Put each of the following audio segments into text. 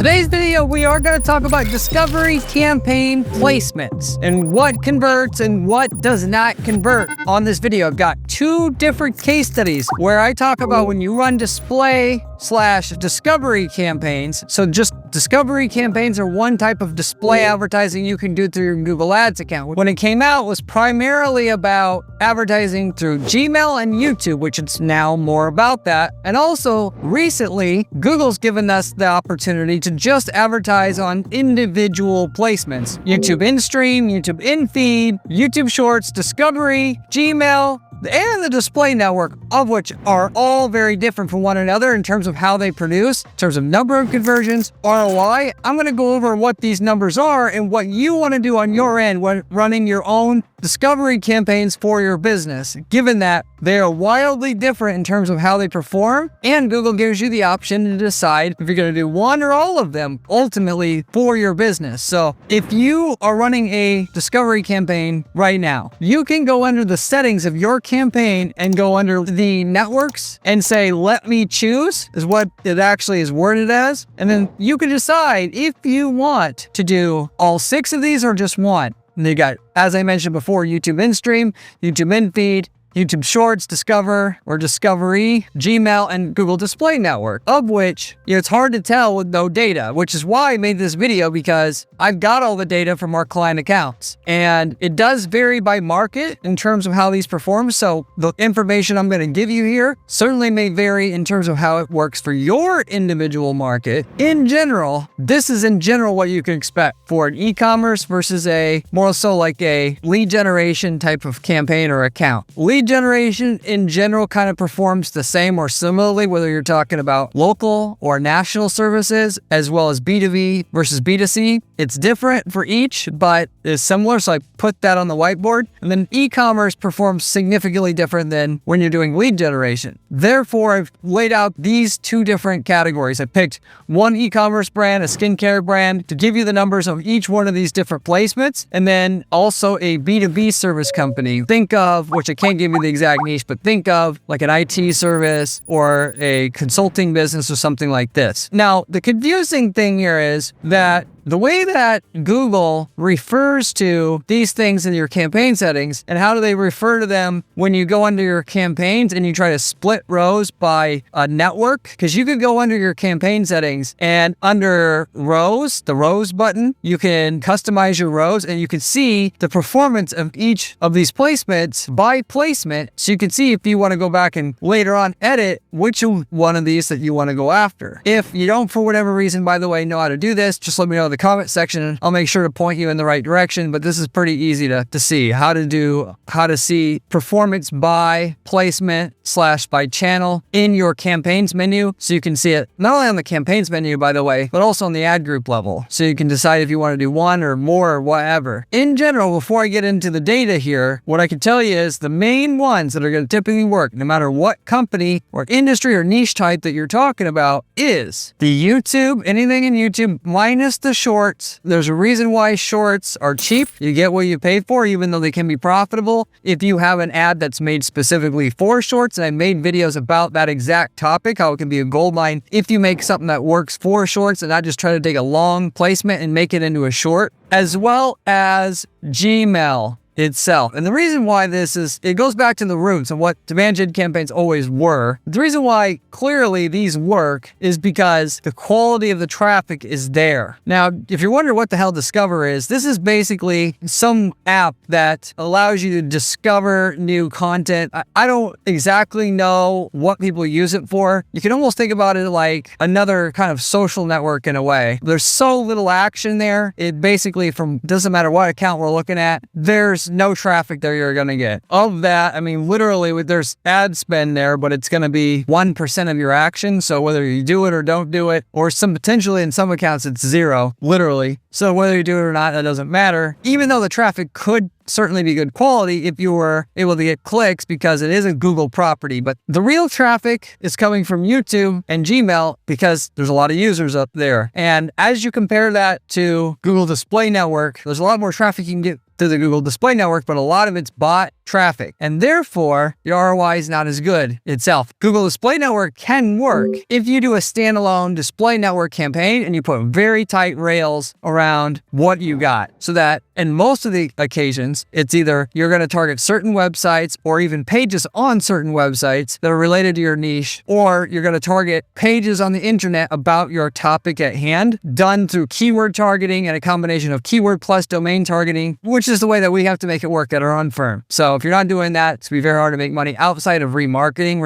today's video, we are going to talk about discovery campaign placements and what converts and what does not convert. On this video, I've got two different case studies where I talk about when you run display/discovery campaigns. So just discovery campaigns are one type of display advertising you can do through your Google Ads account. When it came out, it was primarily about advertising through Gmail and YouTube, which it's now more about that. And also recently, Google's given us the opportunity to just advertise on individual placements. YouTube in-stream, YouTube in-feed, YouTube Shorts, Discovery, Gmail, and the display network, of which are all very different from one another in terms of how they produce, in terms of number of conversions, ROI. I'm going to go over what these numbers are and what you want to do on your end when running your own discovery campaigns for your business, given that they are wildly different in terms of how they perform, and Google gives you the option to decide if you're going to do one or all of them ultimately for your business. So if you are running a discovery campaign right now, you can go under the settings of your campaign and go under the networks and say, let me choose, is what it actually is worded as. And then you can decide if you want to do all 6 of these or just one. And you got, as I mentioned before, YouTube in-stream, YouTube in-feed, YouTube Shorts, Discover or Discovery, Gmail, and Google Display Network, of which it's hard to tell with no data, which is why I made this video, because I've got all the data from our client accounts. And it does vary by market in terms of how these perform. So the information I'm going to give you here certainly may vary in terms of how it works for your individual market. In general, this is in general what you can expect for an e-commerce versus a more so like a lead generation type of campaign or account. Lead generation in general kind of performs the same or similarly, whether you're talking about local or national services, as well as B2B versus B2C. It's different for each, but is similar. So I put that on the whiteboard. And then e-commerce performs significantly different than when you're doing lead generation. Therefore, I've laid out these two different categories. I picked one e-commerce brand, a skincare brand, to give you the numbers of each one of these different placements. And then also a B2B service company. Think of, which I can't give you the exact niche, but think of like an IT service or a consulting business or something like this. Now, the confusing thing here is that the way that Google refers to these things in your campaign settings, and how do they refer to them when you go under your campaigns and you try to split rows by a network? Because you could go under your campaign settings and under rows, the rows button, you can customize your rows and you can see the performance of each of these placements by placement. So you can see if you want to go back and later on edit which one of these that you want to go after. If you don't, for whatever reason, by the way, know how to do this, just let me know in the comment section. I'll make sure to point you in the right direction, but this is pretty easy to see how to see performance by placement / by channel in your campaigns menu. So you can see it not only on the campaigns menu, by the way, but also on the ad group level. So you can decide if you want to do one or more or whatever. In general, before I get into the data here, what I can tell you is the main ones that are going to typically work, no matter what company or industry or niche type that you're talking about, is the YouTube, anything in YouTube minus the shorts. There's a reason why shorts are cheap. You get what you pay for, even though they can be profitable. If you have an ad that's made specifically for shorts, and I made videos about that exact topic, how it can be a goldmine if you make something that works for shorts and not just try to take a long placement and make it into a short, as well as Gmail itself. And the reason why this is, it goes back to the roots and what demand gen campaigns always were. The reason why clearly these work is because the quality of the traffic is there. Now, if you're wondering what the hell Discover is, this is basically some app that allows you to discover new content. I don't exactly know what people use it for. You can almost think about it like another kind of social network in a way. There's so little action there. It basically, doesn't matter what account we're looking at, there's no traffic there you're going to get. Of that, I mean, literally, there's ad spend there, but it's going to be 1% of your action. So whether you do it or don't do it, or potentially in some accounts, it's 0, literally. So whether you do it or not, that doesn't matter. Even though the traffic could certainly be good quality if you were able to get clicks because it is a Google property. But the real traffic is coming from YouTube and Gmail because there's a lot of users up there. And as you compare that to Google Display Network, there's a lot more traffic you can get through the Google Display Network, but a lot of it's bot traffic. And therefore, your ROI is not as good itself. Google Display Network can work if you do a standalone display network campaign and you put very tight rails around what you got. So that in most of the occasions, it's either you're going to target certain websites or even pages on certain websites that are related to your niche, or you're going to target pages on the internet about your topic at hand, done through keyword targeting and a combination of keyword plus domain targeting, which is the way that we have to make it work at our own firm. So if you're not doing that, it's going to be very hard to make money outside of remarketing.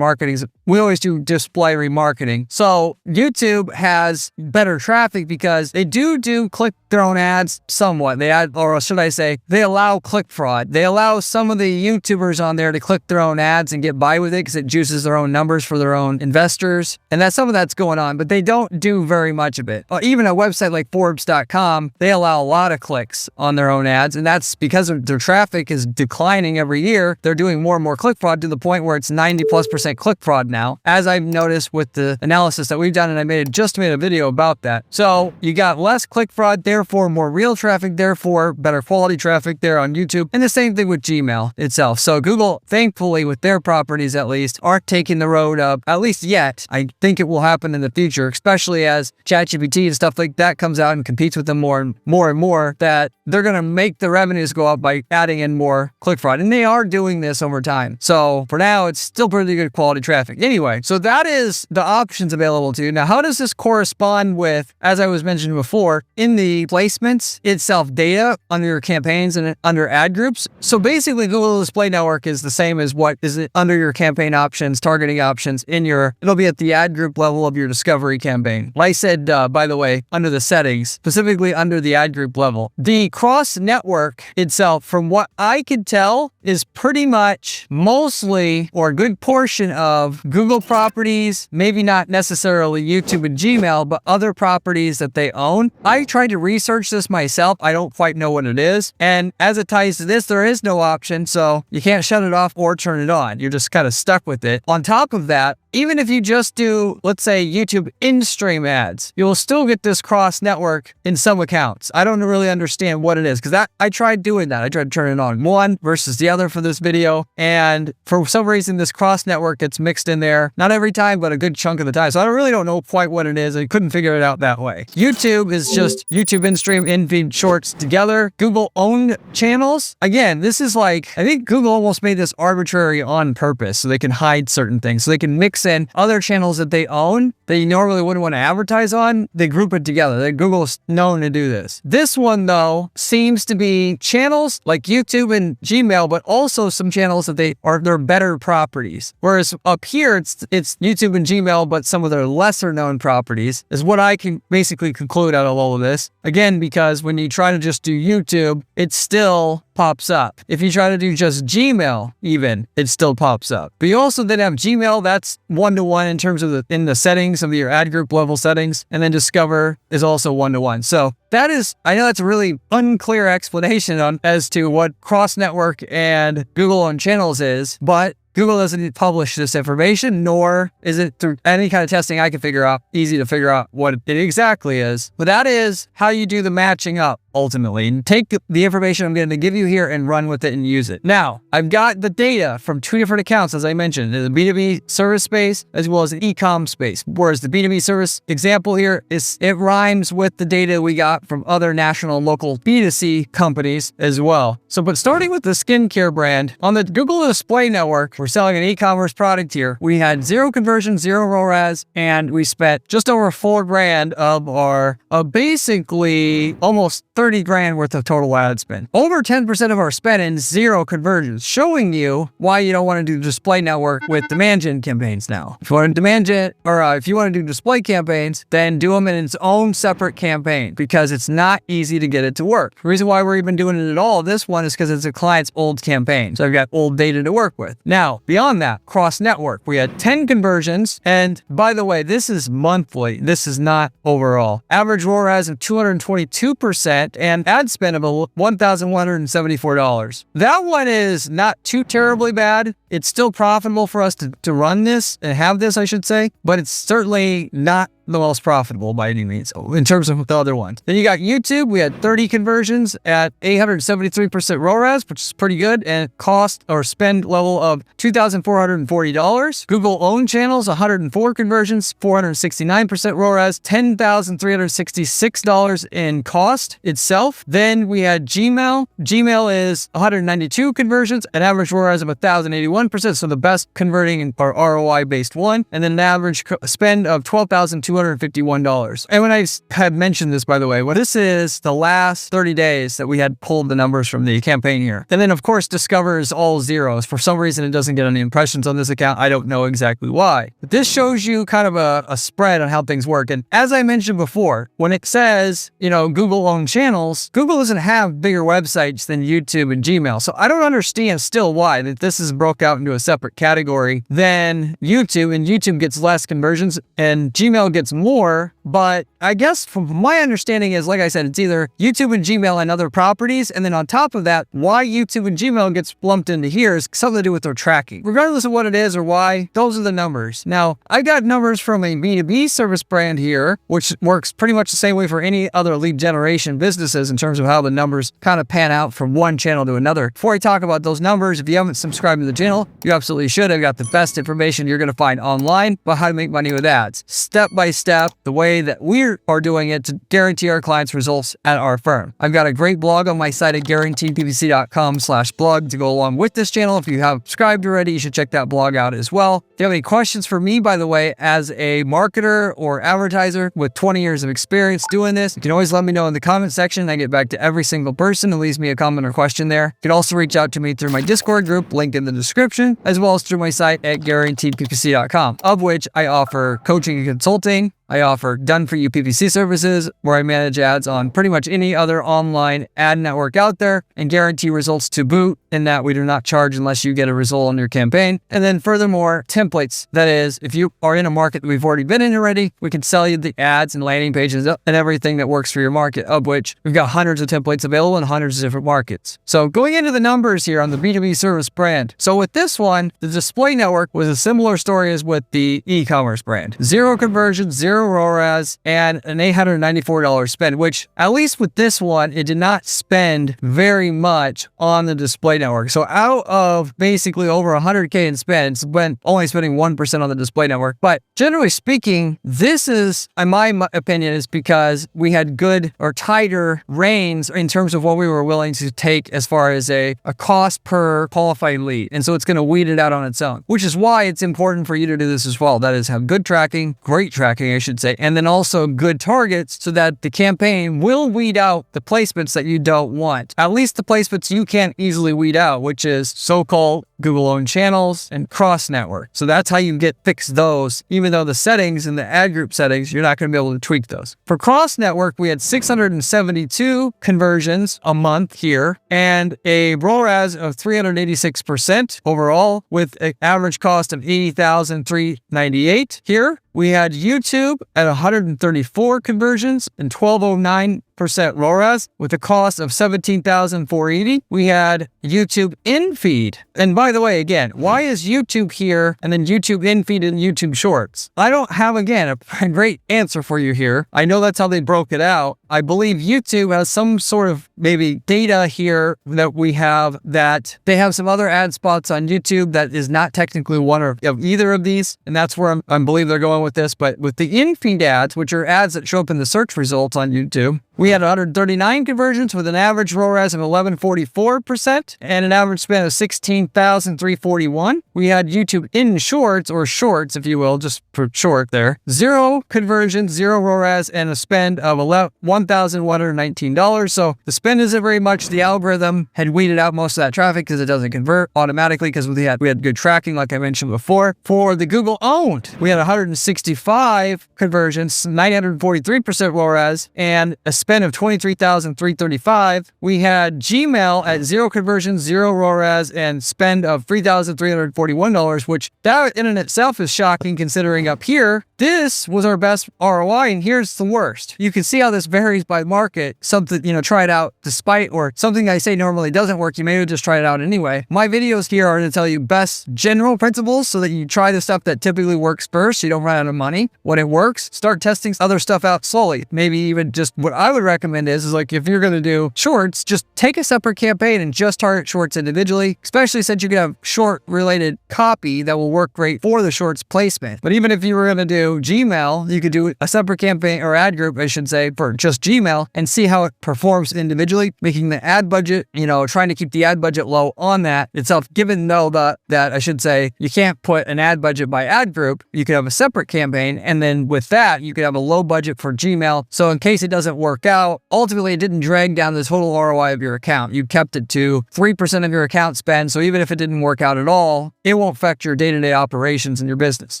We always do display remarketing. So YouTube has better traffic because they do click their own ads somewhat. They add, or should I say, they allow click fraud. They allow some of the YouTubers on there to click their own ads and get by with it because it juices their own numbers for their own investors. And that's some of that's going on, but they don't do very much of it. Even a website like Forbes.com, they allow a lot of clicks on their own ads, and that's because their traffic is declining every year. They're doing more and more click fraud to the point where it's 90+% click fraud now, as I've noticed with the analysis that we've done, and I just made a video about that. So you got less click fraud, therefore more real traffic, therefore better quality traffic there on YouTube, and the same thing with Gmail itself. So Google, thankfully, with their properties at least, aren't taking the road up, at least yet. I think it will happen in the future, especially as ChatGPT and stuff like that comes out and competes with them more and more, that they're going to make the revenues go up by adding in more click fraud. And they are doing this over time. So for now, it's still pretty good quality traffic. Anyway, so that is the options available to you. Now, how does this correspond with, as I was mentioning before, in the placements itself, data under your campaigns and under ad groups? So basically, Google Display Network is the same as what is under your campaign options, targeting options it'll be at the ad group level of your discovery campaign. Like I said, by the way, under the settings, specifically under the ad group level. The cross network itself, from what I could tell, is pretty much mostly or a good portion of Google properties, maybe not necessarily YouTube and Gmail, but other properties that they own. I tried to research this myself. I don't quite know what it is. And as it ties to this, there is no option, so you can't shut it off or turn it on. You're just kind of stuck with it. On top of that, even if you just do, let's say, YouTube in-stream ads, you'll still get this cross-network in some accounts. I don't really understand what it is, because I tried doing that. I tried turning it on one versus the other for this video, and for some reason, this cross-network gets mixed in there. Not every time, but a good chunk of the time. So I really don't know quite what it is. I couldn't figure it out that way. YouTube is just YouTube in-stream, in-feed shorts together. Google-owned channels. Again, this is like, I think Google almost made this arbitrary on purpose so they can hide certain things. So they can mix in other channels that they own that you normally wouldn't want to advertise on. They group it together. Google's known to do this. This one, though, seems to be channels like YouTube and Gmail, but also some channels that they're better properties. Whereas up here, it's YouTube and Gmail, but some of their lesser known properties is what I can basically conclude out of all of this. Again, because when you try to just do YouTube, it still pops up. If you try to do just Gmail, even, it still pops up. But you also then have Gmail, that's one-to-one in terms of in the settings of your ad group level settings, and then Discover is also one-to-one. So that is, I know that's a really unclear explanation as to what cross-network and Google-owned channels is, but Google doesn't publish this information, nor is it through any kind of testing I can figure out, easy to figure out what it exactly is. But that is how you do the matching up, ultimately. And take the information I'm going to give you here and run with it and use it. Now, I've got the data from two different accounts, as I mentioned, the B2B service space, as well as the e-com space. Whereas the B2B service example here it rhymes with the data we got from other national and local B2C companies as well. So, but starting with the skincare brand, on the Google Display Network, we're selling an e-commerce product here. We had 0 conversion, 0 ROAS, and we spent just over $4,000 of our basically almost $30,000 worth of total ad spend. Over 10% of our spend in 0 conversions, showing you why you don't want to do display network with demand gen campaigns now. If you want to demand gen, or if you want to do display campaigns, then do them in its own separate campaign, because it's not easy to get it to work. The reason why we're even doing it at all, this one, is because it's a client's old campaign. So I've got old data to work with. Now, beyond that, cross-network, we had 10 conversions. And by the way, this is monthly. This is not overall. Average ROAS of 222% and ad spend of $1,174. That one is not too terribly bad. It's still profitable for us to run this and have this, I should say, but it's certainly not the most profitable by any means in terms of the other ones. Then you got YouTube. We had 30 conversions at 873% ROAS, which is pretty good, and cost or spend level of $2,440. Google owned channels, 104 conversions, 469% ROAS, $10,366 in cost itself. Then we had Gmail. Gmail is 192 conversions, an average ROAS of 1,081%, so the best converting and ROI based one, and then an average spend of $12,251. And when I had mentioned this, by the way, well, this is the last 30 days that we had pulled the numbers from the campaign here. And then of course, Discover is all zeros. For some reason, it doesn't get any impressions on this account. I don't know exactly why. But this shows you kind of a spread on how things work. And as I mentioned before, when it says, Google owned channels, Google doesn't have bigger websites than YouTube and Gmail. So I don't understand still why that this is broke out into a separate category than YouTube, and YouTube gets less conversions and Gmail gets more. But I guess from my understanding is, like I said, it's either YouTube and Gmail and other properties. And then on top of that, why YouTube and Gmail gets lumped into here is something to do with their tracking. Regardless of what it is or why, those are the numbers. Now, I got numbers from a B2B service brand here, which works pretty much the same way for any other lead generation businesses in terms of how the numbers kind of pan out from one channel to another. Before I talk about those numbers, if you haven't subscribed to the channel, you absolutely should. I've got the best information you're going to find online about how to make money with ads. Step by step, the way that we are doing it to guarantee our clients results at our firm. I've got a great blog on my site at guaranteedppc.com/blog to go along with this channel. If you have subscribed already, you should check that blog out as well. If you have any questions for me, by the way, as a marketer or advertiser with 20 years of experience doing this, you can always let me know in the comment section. I get back to every single person who leaves me a comment or question there. You can also reach out to me through my Discord group, link in the description, as well as through my site at guaranteedppc.com, of which I offer coaching and consulting. I offer done-for-you PPC services where I manage ads on pretty much any other online ad network out there and guarantee results to boot, in that we do not charge unless you get a result on your campaign. And then furthermore, templates. That is, if you are in a market that we've already been in already, we can sell you the ads and landing pages and everything that works for your market, of which we've got hundreds of templates available in hundreds of different markets. So going into the numbers here on the B2B service brand. So with this one, the display network was a similar story as with the e-commerce brand. 0 conversions, 0 ROAS, and an $894 spend, which at least with this one, it did not spend very much on the display network. So out of basically over 100K in spend, it's only spending 1% on the display network. But generally speaking, this is, in my opinion, is because we had good or tighter reins in terms of what we were willing to take as far as a cost per qualified lead. And so it's going to weed it out on its own, which is why it's important for you to do this as well. That is, have good tracking, great tracking, I should say, and then also good targets so that the campaign will weed out the placements that you don't want. At least the placements you can't easily weed out, which is so-called Google-owned channels and cross-network. So that's how you fix those, even though the settings in the ad group settings, you're not going to be able to tweak those. For cross-network, we had 672 conversions a month here and a ROAS of 386% overall with an average cost of $80,398 here. We had YouTube at 134 conversions and 1209% ROAS with a cost of $17,480. We had YouTube in-feed. And by the way, again, why is YouTube here and then YouTube in-feed and YouTube Shorts? I don't have, again, a great answer for you here. I know that's how they broke it out. I believe YouTube has some sort of maybe data here that we have, that they have some other ad spots on YouTube that is not technically one of either of these. And that's where I believe they're going with this. But with the in-feed ads, which are ads that show up in the search results on YouTube, we had 139 conversions with an average ROAS of 1144% and an average spend of $16,341. We had YouTube in Shorts, or Shorts, if you will, just for short there. 0 conversions, 0 ROAS, and a spend of $1,119. So the spend isn't very much. The algorithm had weeded out most of that traffic because it doesn't convert automatically because we had good tracking, like I mentioned before. For the Google owned, we had 165 conversions, 943% ROAS, and a spend spend of $23,335. We had Gmail at 0 conversions, 0 ROAS, and spend of $3,341, which that in and itself is shocking considering up here, this was our best ROI, and here's the worst. You can see how this varies by market. Something, try it out despite, or something I say normally doesn't work, you may just try it out anyway. My videos here are to tell you best general principles so that you try the stuff that typically works first so you don't run out of money. When it works, start testing other stuff out slowly. Maybe even just what I would recommend is like if you're going to do shorts, just take a separate campaign and just target shorts individually, especially since you can have short related copy that will work great for the shorts placement. But even if you were going to do Gmail, you could do a separate campaign or ad group, I should say, for just Gmail and see how it performs individually, making the ad budget, trying to keep the ad budget low on that itself, given though that I should say, you can't put an ad budget by ad group, you could have a separate campaign. And then with that, you could have a low budget for Gmail. So in case it doesn't work out, ultimately it didn't drag down the total ROI of your account. You kept it to 3% of your account spend. So even if it didn't work out at all, it won't affect your day-to-day operations in your business.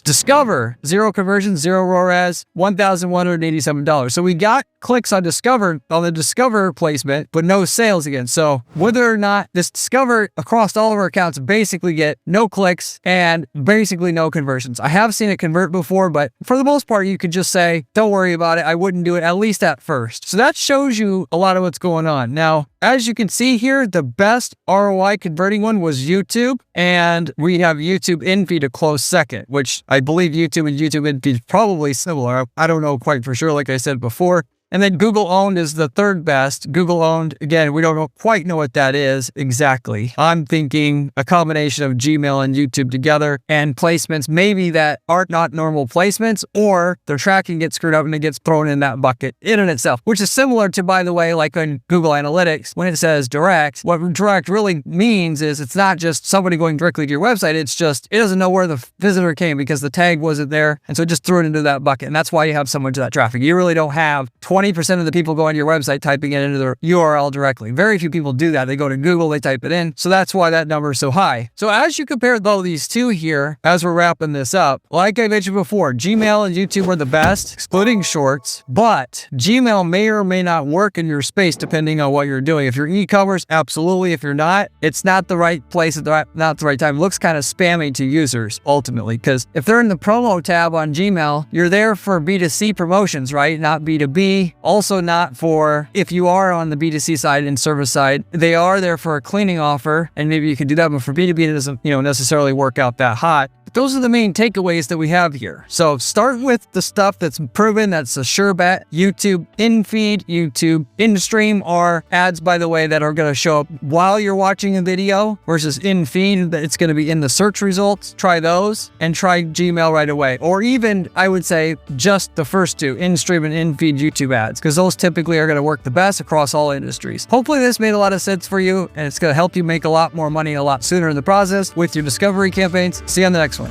Discover, 0 conversions, 0 ROAS, $1,187. So we got clicks on the Discover placement, but no sales again. So whether or not this Discover across all of our accounts basically get no clicks and basically no conversions. I have seen it convert before, but for the most part, you could just say, don't worry about it. I wouldn't do it, at least at first. So that shows you a lot of what's going on. Now, as you can see here, the best ROI converting one was YouTube, and we have YouTube infeed a close second, which I believe YouTube and YouTube infeed is probably similar. I don't know quite for sure, like I said before. And then Google owned is the third best. Google owned, again, we don't quite know what that is exactly. I'm thinking a combination of Gmail and YouTube together and placements maybe that are not normal placements, or their tracking gets screwed up and it gets thrown in that bucket in and itself, which is similar to, by the way, like on Google Analytics, when it says direct, what direct really means is it's not just somebody going directly to your website. It's just, it doesn't know where the visitor came because the tag wasn't there. And so it just threw it into that bucket. And that's why you have so much of that traffic. You really don't have 20% of the people going to your website typing it into their URL directly. Very few people do that. They go to Google, they type it in. So that's why that number is so high. So as you compare though these two here, as we're wrapping this up, like I mentioned before, Gmail and YouTube were the best, excluding shorts, but Gmail may or may not work in your space depending on what you're doing. If you're e-commerce, absolutely. If you're not, it's not the right place at not the right time. It looks kind of spammy to users ultimately, because if they're in the promo tab on Gmail, you're there for B2C promotions, right? Not B2B. Also not for, if you are on the B2C side and service side, they are there for a cleaning offer, and maybe you can do that, but for B2B, it doesn't, necessarily work out that hot. But those are the main takeaways that we have here. So start with the stuff that's proven, that's a sure bet. YouTube in-feed, YouTube in-stream are ads, by the way, that are going to show up while you're watching a video versus in-feed, that it's going to be in the search results. Try those and try Gmail right away. Or even, I would say, just the first two, in-stream and in-feed YouTube ads, because those typically are going to work the best across all industries. Hopefully this made a lot of sense for you, and it's going to help you make a lot more money a lot sooner in the process with your discovery campaigns. See you on the next one.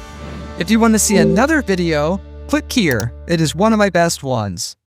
If you want to see another video, click here. It is one of my best ones.